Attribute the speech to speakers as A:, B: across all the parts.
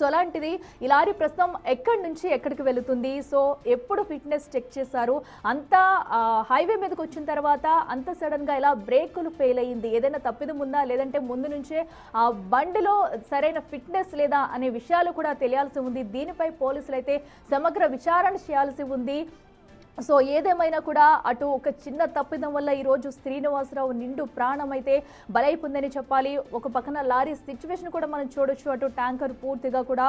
A: So అలాంటిది ఈ lorry ప్రస్తుతం ఎక్కడి నుంచి ఎక్కడికి వెళుతుంది, సో ఎప్పుడు ఫిట్నెస్ చెక్ చేశారు, అంతా హైవే మీదకి వచ్చిన తర్వాత అంత సడన్గా ఇలా బ్రేకులు ఫెయిల్ అయ్యింది, ఏదైనా తప్పిదం ఉందా లేదంటే ముందు నుంచే ఆ బండిలో సరైన ఫిట్నెస్ లేదా అనే విషయాలు కూడా తెలియాల్సి ఉంది. దీనిపై పోలీసులు అయితే సమగ్ర విచారణ చేయాల్సి ఉంది. సో ఏదేమైనా కూడా అటు ఒక చిన్న తప్పిదం వల్ల ఈరోజు శ్రీనివాసరావు నిండు ప్రాణం అయితే బలైపోయిందని చెప్పాలి. ఒక పక్కన లారీ సిచ్యువేషన్ కూడా మనం చూడొచ్చు, అటు ట్యాంకర్ పూర్తిగా కూడా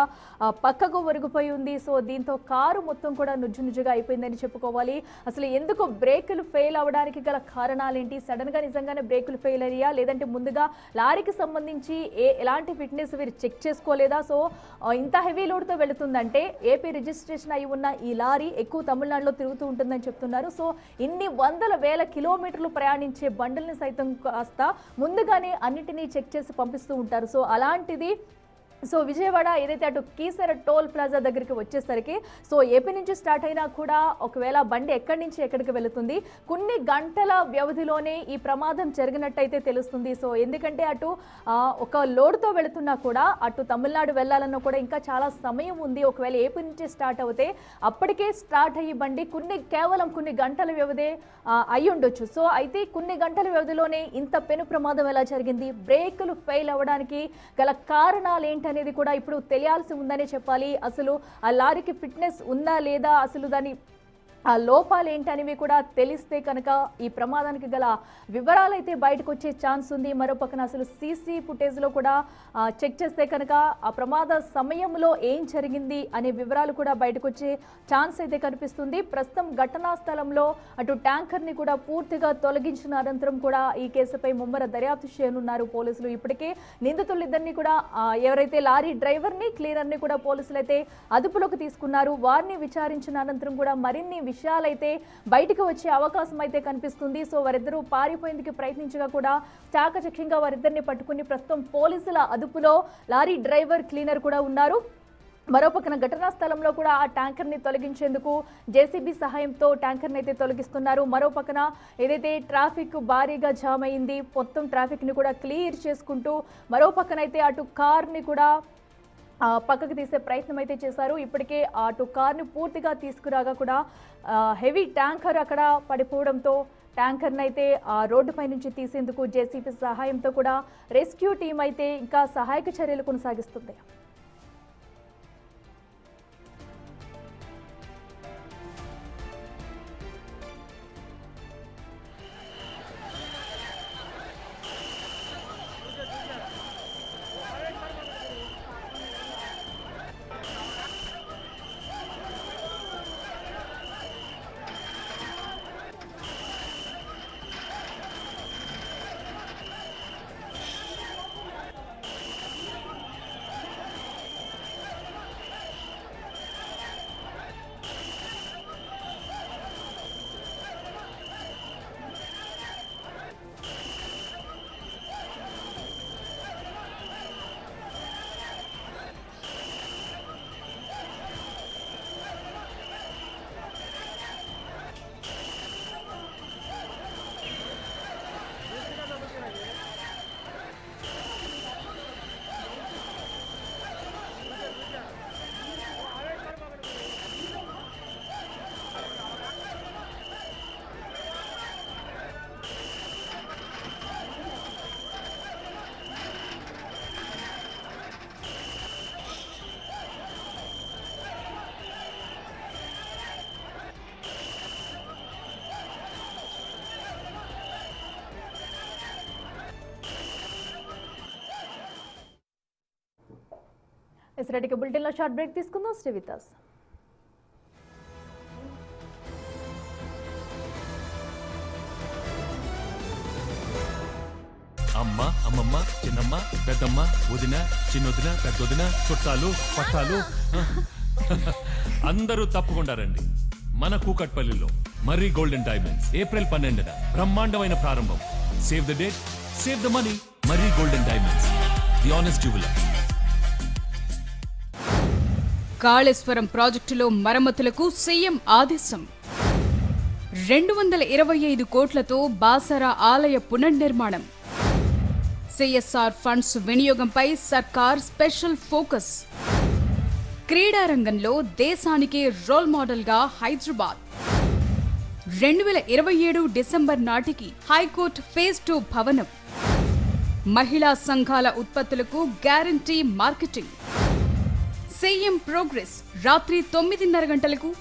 A: పక్కకు ఒరిగిపోయి ఉంది. సో దీంతో కారు మొత్తం కూడా నుజ్జునుజ్జుగా అయిపోయిందని చెప్పుకోవాలి. అసలు ఎందుకు బ్రేకులు ఫెయిల్ అవ్వడానికి గల కారణాలేంటి, సడన్గా నిజంగానే బ్రేకులు ఫెయిల్ అయ్యా లేదంటే ముందుగా లారీకి సంబంధించి ఎలాంటి ఫిట్నెస్ వీరు చెక్ చేసుకోలేదా? సో ఇంత హెవీ లోడ్తో వెళుతుందంటే ఏపీ రిజిస్ట్రేషన్ అయి ఉన్న ఈ లారీ ఎక్కువ తమిళనాడులో తిరుగుతూ ఉంటుందని చెప్తున్నారు. సో ఇన్ని వందల వేల కిలోమీటర్లు ప్రయాణించే బండుల్ని సైతం కాస్త ముందుగానే అన్నిటినీ చెక్ చేసి పంపిస్తూ ఉంటారు. సో అలాంటిది సో విజయవాడ ఏదైతే అటు కీసర టోల్ ప్లాజా దగ్గరికి వచ్చేసరికి సో ఏపీ నుంచి స్టార్ట్ అయినా కూడా ఒకవేళ బండి ఎక్కడి నుంచి ఎక్కడికి వెళుతుంది, కొన్ని గంటల వ్యవధిలోనే ఈ ప్రమాదం జరిగినట్టయితే తెలుస్తుంది. సో ఎందుకంటే అటు ఒక లోడ్తో వెళుతున్నా కూడా అటు తమిళనాడు వెళ్ళాలన్నా కూడా ఇంకా చాలా సమయం ఉంది. ఒకవేళ ఏపీ నుంచి స్టార్ట్ అవుతే అప్పటికే స్టార్ట్ అయ్యి బండి కేవలం కొన్ని గంటల వ్యవధే అయి ఉండొచ్చు. సో అయితే కొన్ని గంటల వ్యవధిలోనే ఇంత పెను ప్రమాదం ఎలా జరిగింది, బ్రేకులు ఫెయిల్ అవ్వడానికి గల కారణాలు ఏంటి అనేది కూడా ఇప్పుడు తెలియాల్సి ఉందనే చెప్పాలి. అసలు ఆ లారీకి ఫిట్నెస్ ఉందా లేదా, అసలు దాని ఆ లోపాలు ఏంటనేవి కూడా తెలిస్తే కనుక ఈ ప్రమాదానికి గల వివరాలు అయితే బయటకు వచ్చే ఛాన్స్ ఉంది. మరోపక్కన అసలు సీసీ ఫుటేజ్లో కూడా చెక్ చేస్తే కనుక ఆ ప్రమాద సమయంలో ఏం జరిగింది అనే వివరాలు కూడా బయటకు వచ్చే ఛాన్స్ అయితే కనిపిస్తుంది. ప్రస్తుతం ఘటనా స్థలంలో అటు ట్యాంకర్ని కూడా పూర్తిగా తొలగించిన అనంతరం కూడా ఈ కేసుపై ముమ్మర దర్యాప్తు చేయనున్నారు పోలీసులు. ఇప్పటికే నిందితులిద్దరిని కూడా ఎవరైతే లారీ డ్రైవర్ని క్లీనర్ని కూడా పోలీసులు అయితే అదుపులోకి తీసుకున్నారు. వారిని విచారించిన అనంతరం కూడా మరిన్ని విషయాలైతే బయటకు వచ్చే అవకాశం అయితే కనిపిస్తుంది. సో వారిద్దరూ పారిపోయేందుకు ప్రయత్నించగా కూడా చాకచక్యంగా వారిద్దరిని పట్టుకుని ప్రస్తుతం పోలీసుల అదుపులో లారీ డ్రైవర్ క్లీనర్ కూడా ఉన్నారు. మరోపక్కన ఘటనా స్థలంలో కూడా ఆ ట్యాంకర్ని తొలగించేందుకు జేసీబీ సహాయంతో ట్యాంకర్ని అయితే తొలగిస్తున్నారు. మరోపక్కన ఏదైతే ట్రాఫిక్ భారీగా జామ్ అయింది, మొత్తం ట్రాఫిక్ని కూడా క్లియర్ చేసుకుంటూ మరోపక్కన అయితే అటు కార్ని కూడా పక్కకు తీసే ప్రయత్నం అయితే చేశారు. ఇప్పటికే అటు కార్ని పూర్తిగా తీసుకురాగా కూడా హెవీ ట్యాంకర్ అక్కడ పడిపోవడంతో ట్యాంకర్ని అయితే రోడ్డుపై నుంచి తీసేందుకు జేసీబీ సహాయంతో కూడా రెస్క్యూ టీం అయితే ఇంకా సహాయక చర్యలు కొనసాగిస్తుంది. రెడీకి బులెటిన్లో షార్ట్ బ్రేక్ తీసుకుందాం. Stay with us.
B: అమ్మ, అమ్మమ్మ, చిన్నమ్మ, పెద్దమ్మ, వదిన, చిన్నొదిన, పెద్దొదిన, చుట్టాలు, పట్టాలు అందరూ తప్పకుండా రండి. మన కూకట్పల్లిలో మర్రి గోల్డెన్ డైమండ్స్ ఏప్రిల్ 12న బ్రహ్మాండమైన ప్రారంభం. Save the date, save the money. Marri golden diamonds, the honest jeweller.
C: Kaleshwaram ప్రాజెక్టులో మరమ్మతులకు సీఎం ఆదేశం. 225 కోట్లతో బాసర ఆలయ పునర్నిర్మాణం. సిఎస్ఆర్ ఫండ్స్ వినియోగంపై సర్కార్ స్పెషల్ ఫోకస్. క్రీడా రంగంలో దేశానికి రోల్ మోడల్గా హైదరాబాద్ 2027 డిసెంబర్ నాటికి హైకోర్టు ఫేజ్ 2 భవనం. మహిళా సంఘాల ఉత్పత్తులకు గ్యారంటీ మార్కెటింగ్. సీఎం ప్రోగ్రెస్ రాత్రి 9:30 గంటలకు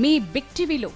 C: మీ బిగ్ టీవీలో.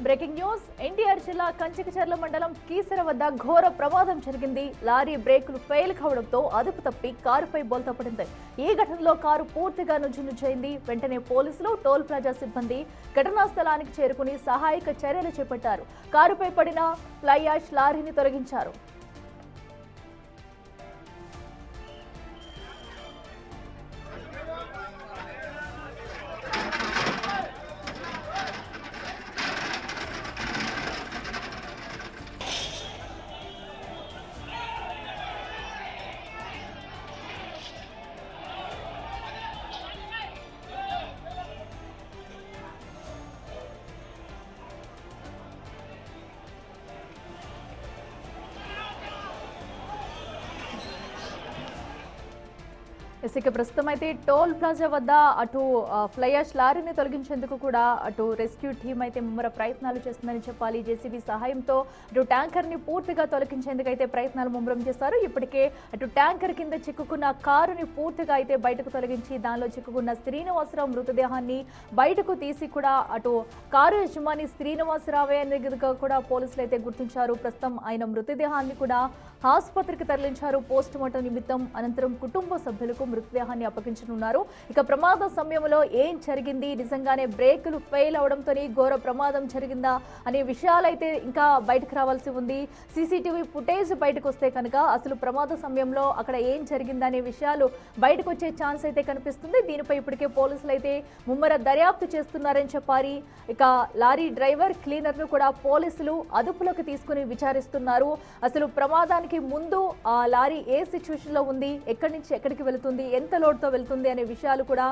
A: Breaking news. ఎన్టీఆర్ జిల్లా కంచికచర్ల మండలం కీసర వద్ద ఘోర ప్రమాదం జరిగింది. లారీ బ్రేకులు ఫెయిల్ కావడంతో అదుపు తప్పి కారుపై బోల్తా పడింది. ఈ ఘటనలో కారు పూర్తిగా నుజ్జునుజ్జైంది. వెంటనే పోలీసులు, టోల్ ప్లాజా సిబ్బంది ఘటనా స్థలానికి చేరుకుని సహాయక చర్యలు చేపట్టారు. కారుపై పడిన ఫ్లై యాష్ లారీని తొలగించారు. ఇక ప్రస్తుతం అయితే టోల్ ప్లాజా వద్ద అటు ఫ్లై యాష్ లారీని తొలగించేందుకు కూడా అటు రెస్క్యూ టీం అయితే ముమ్మర ప్రయత్నాలు చేస్తుందని చెప్పాలి. జేసీబీ సహాయంతో అటు ట్యాంకర్ ని పూర్తిగా తొలగించేందుకు అయితే ప్రయత్నాలు ముమ్మరం చేస్తారు. ఇప్పటికే అటు ట్యాంకర్ కింద చిక్కుకున్న కారుని పూర్తిగా అయితే బయటకు తొలగించి దానిలో చిక్కుకున్న శ్రీనివాసరావు మృతదేహాన్ని బయటకు తీసి కూడా అటు కారు యజమాని శ్రీనివాసరావే అనేది కూడా పోలీసులు అయితే గుర్తించారు. ప్రస్తుతం ఆయన మృతదేహాన్ని కూడా ఆసుపత్రికి తరలించారు పోస్ట్ మార్టం నిమిత్తం. అనంతరం కుటుంబ సభ్యులకు మృతదేహాన్ని అప్పగించనున్నారు. ఇక ప్రమాద సమయంలో ఏం జరిగింది, నిజంగానే బ్రేకులు ఫెయిల్ అవడంతో ఘోర ప్రమాదం జరిగిందా అనే విషయాలైతే ఇంకా బయటకు రావాల్సి ఉంది. సీసీటీవీ ఫుటేజ్ బయటకు వస్తే కనుక అసలు ప్రమాద సమయంలో అక్కడ ఏం జరిగిందనే విషయాలు బయటకు వచ్చే ఛాన్స్ అయితే కనిపిస్తుంది. దీనిపై ఇప్పటికే పోలీసులు అయితే ముమ్మర దర్యాప్తు చేస్తున్నారని చెప్పాలి. ఇక లారీ డ్రైవర్, క్లీనర్ను కూడా పోలీసులు అదుపులోకి తీసుకుని విచారిస్తున్నారు. అసలు ప్రమాదానికి ముందు ఆ లారీ ఏ సిచ్యువేషన్ లో ఉంది, ఎక్కడి నుంచి ఎక్కడికి వెళుతుంది, ఎంత లోడ్తో వెళ్తుంది అనే విషయాలు కూడా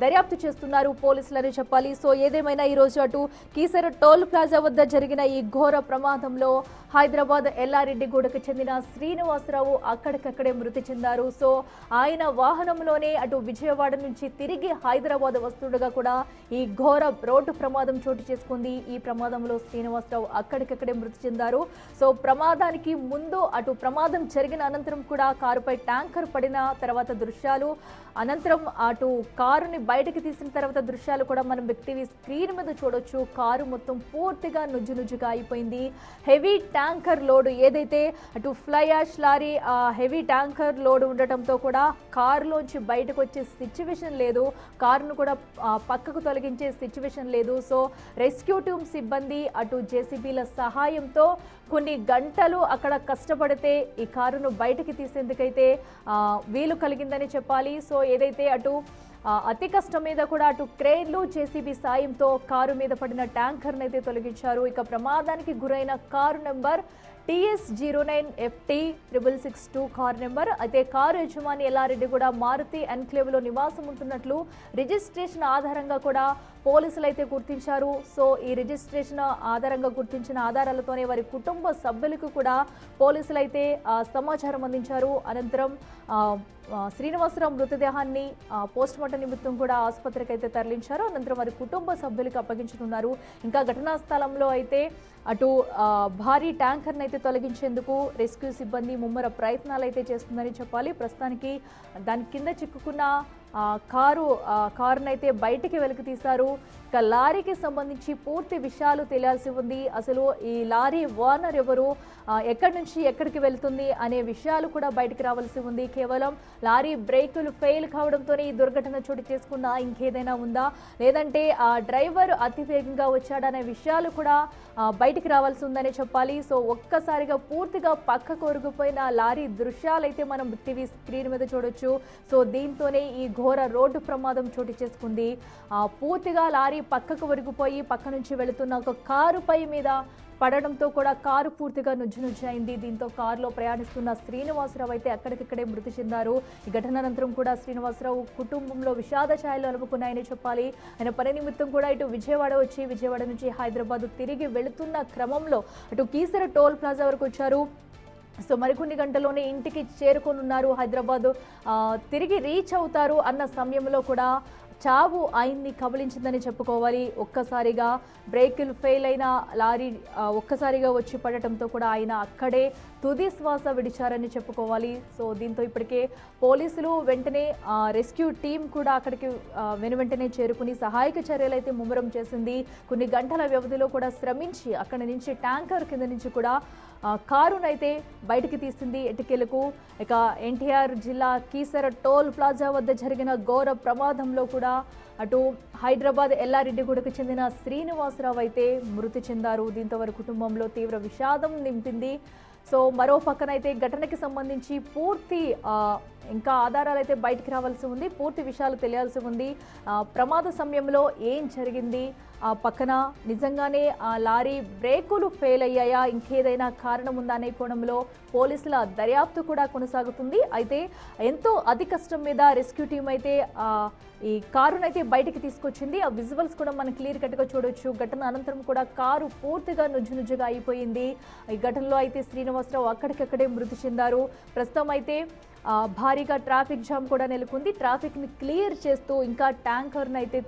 A: దర్యాప్తు చేస్తున్నారు పోలీసులని చెప్పాలి. సో ఏదేమైనా ఈరోజు అటు కీసర టోల్ ప్లాజా వద్ద జరిగిన ఈ ఘోర ప్రమాదంలో హైదరాబాద్ ఎల్లారెడ్డిగూడకు చెందిన శ్రీనివాసరావు అక్కడికక్కడే మృతి చెందారు. సో ఆయన వాహనంలోనే అటు విజయవాడ నుంచి తిరిగి హైదరాబాద్ వస్తుండగా కూడా ఈ ఘోర రోడ్డు ప్రమాదం చోటు చేసుకుంది. ఈ ప్రమాదంలో శ్రీనివాసరావు అక్కడికక్కడే మృతి చెందారు. సో ప్రమాదానికి ముందు అటు ప్రమాదం జరిగిన అనంతరం కూడా కారుపై ట్యాంకర్ పడిన తర్వాత దృశ్యాలు, అనంతరం అటు కారుని బయటకు తీసిన తర్వాత దృశ్యాలు కూడా మనం బిగ్ టీవీ స్క్రీన్ మీద చూడొచ్చు. కారు మొత్తం పూర్తిగా నుజ్జునుజ్జుగా అయిపోయింది. హెవీ ట్యాంకర్ లోడ్ ఏదైతే అటు fly ash lorry heavy tanker load ఉండటంతో కూడా కారులోంచి బయటకు వచ్చే సిచ్యువేషన్ లేదు, కారును కూడా పక్కకు తొలగించే సిచ్యువేషన్ లేదు. సో రెస్క్యూ టీమ్ సిబ్బంది అటు జేసీబీల సహాయంతో కొన్ని గంటలు అక్కడ కష్టపడితే ఈ కారును బయటకి తీసేందుకైతే వీలు కలిగిందని చెప్పాలి. సో ఏదైతే అటు అతి కష్టం మీద కూడా అటు క్రేన్లు, జేసీబీ సాయంతో కారు మీద పడిన ట్యాంకర్ను అయితే తొలగించారు. ఇక ప్రమాదానికి గురైన car number TS09FT6662 car number. అయితే కారు యజమాని ఎల్లారెడ్డిగూడ మారుతి ఎన్క్లేవ్లో నివాసం ఉంటున్నట్లు రిజిస్ట్రేషన్ ఆధారంగా కూడా పోలీసులు అయితే గుర్తించారు. సో ఈ రిజిస్ట్రేషన్ ఆధారంగా గుర్తించిన ఆధారాలతోనే వారి కుటుంబ సభ్యులకు కూడా పోలీసులు అయితే సమాచారం అందించారు. అనంతరం శ్రీనివాసరావు మృతదేహాన్ని పోస్ట్ మార్టం నిమిత్తం కూడా ఆసుపత్రికి అయితే తరలించారు. అనంతరం వారి కుటుంబ సభ్యులకు అప్పగించనున్నారు. ఇంకా ఘటనా స్థలంలో అయితే అటు భారీ ట్యాంకర్ని అయితే తొలగించేందుకు రెస్క్యూ సిబ్బంది ముమ్మర ప్రయత్నాలు అయితే చేస్తుందని చెప్పాలి. ప్రస్తుతానికి దాని కింద చిక్కుకున్న కారునైతే బయటికి వెలికి తీశారు. ఇక లారీకి సంబంధించి పూర్తి విషయాలు తెలియాల్సి ఉంది. అసలు ఈ లారీ ఓనర్ ఎవరు, ఎక్కడి నుంచి ఎక్కడికి వెళ్తుంది అనే విషయాలు కూడా బయటికి రావాల్సి ఉంది. కేవలం లారీ బ్రేకులు ఫెయిల్ కావడంతోనే ఈ దుర్ఘటన చోటు చేసుకుందా, ఇంకేదైనా ఉందా, లేదంటే ఆ డ్రైవర్ అతి వేగంగా వచ్చాడనే విషయాలు కూడా బయటికి రావాల్సి ఉందని చెప్పాలి. సో ఒక్కసారిగా పూర్తిగా పక్కకు ఒరిగిపోయిన లారీ దృశ్యాలు అయితే మనం టీవీ స్క్రీన్ మీద చూడొచ్చు. సో దీంతోనే ఈ ఘోర రోడ్డు ప్రమాదం చోటు చేసుకుంది. పూర్తిగా లారీ పక్కకు ఒరిగిపోయి పక్క నుంచి వెళుతున్న ఒక కారుపై మీద పడడంతో కూడా కారు పూర్తిగా నుజ్జునుజ్జైంది. దీంతో కారులో ప్రయాణిస్తున్న శ్రీనివాసరావు అయితే అక్కడికిక్కడే మృతి చెందారు. ఈ ఘటన అనంతరం కూడా శ్రీనివాసరావు కుటుంబంలో విషాద ఛాయలు అలుముకున్నాయని చెప్పాలి. ఆయన పని నిమిత్తం కూడా ఇటు విజయవాడ వచ్చి విజయవాడ నుంచి హైదరాబాద్ తిరిగి వెళుతున్న క్రమంలో అటు కీసర టోల్ ప్లాజా వరకు వచ్చారు. సో మరికొన్ని గంటల్లోనే ఇంటికి చేరుకోనున్నారు. హైదరాబాద్ తిరిగి రీచ్ అవుతారు అన్న సమయంలో కూడా చావు ఆయన్ని కబలించిందని చెప్పుకోవాలి. ఒక్కసారిగా బ్రేకులు ఫెయిల్ అయిన లారీ ఒక్కసారిగా వచ్చి పడటంతో కూడా ఆయన అక్కడే తుది శ్వాస విడిచారని చెప్పుకోవాలి. సో దీంతో ఇప్పటికే పోలీసులు వెంటనే రెస్క్యూ టీం కూడా అక్కడికి వెనువెంటనే చేరుకుని సహాయక చర్యలు అయితే ముమ్మరం చేసింది. కొన్ని గంటల వ్యవధిలో కూడా శ్రమించి అక్కడి నుంచి ట్యాంకర్ కింద నుంచి కూడా కారునైతే బయటికి తీసింది ఎటికెలకు. ఇక ఎన్టీఆర్ జిల్లా కీసర టోల్ ప్లాజా వద్ద జరిగిన ఘోర ప్రమాదంలో కూడా అటు హైదరాబాద్ ఎల్లారెడ్డిగూడకు చెందిన శ్రీనివాసరావు అయితే మృతి చెందారు. దీంతో వారి కుటుంబంలో తీవ్ర విషాదం నింపింది. సో మరో పక్కనైతే ఘటనకి సంబంధించి పూర్తి ఇంకా ఆధారాలు అయితే బయటికి రావాల్సి ఉంది. పూర్తి విషయాలు తెలియాల్సి ఉంది. ప్రమాద సమయంలో ఏం జరిగింది, పక్కన నిజంగానే లారీ బ్రేకులు ఫెయిల్ అయ్యాయా, ఇంకేదైనా కారణం ఉందా అనే కోణంలో పోలీసుల దర్యాప్తు కూడా కొనసాగుతుంది. అయితే ఎంతో అతి కష్టం మీద రెస్క్యూ టీం అయితే ఈ కారునైతే బయటికి తీసుకొచ్చింది. ఆ విజువల్స్ కూడా మనం క్లియర్ కట్గా చూడొచ్చు. ఘటన అనంతరం కూడా కారు పూర్తిగా నుజ్జునుజ్జుగా అయిపోయింది. ఈ ఘటనలో అయితే శ్రీనివాసరావు అక్కడికక్కడే మృతి చెందారు. ప్రస్తుతం అయితే భారీగా ట్రాఫిక్ జామ్ కూడా నెలకొంది. ట్రాఫిక్ని క్లియర్ చేస్తూ ఇంకా ట్యాంకర్ను అయితే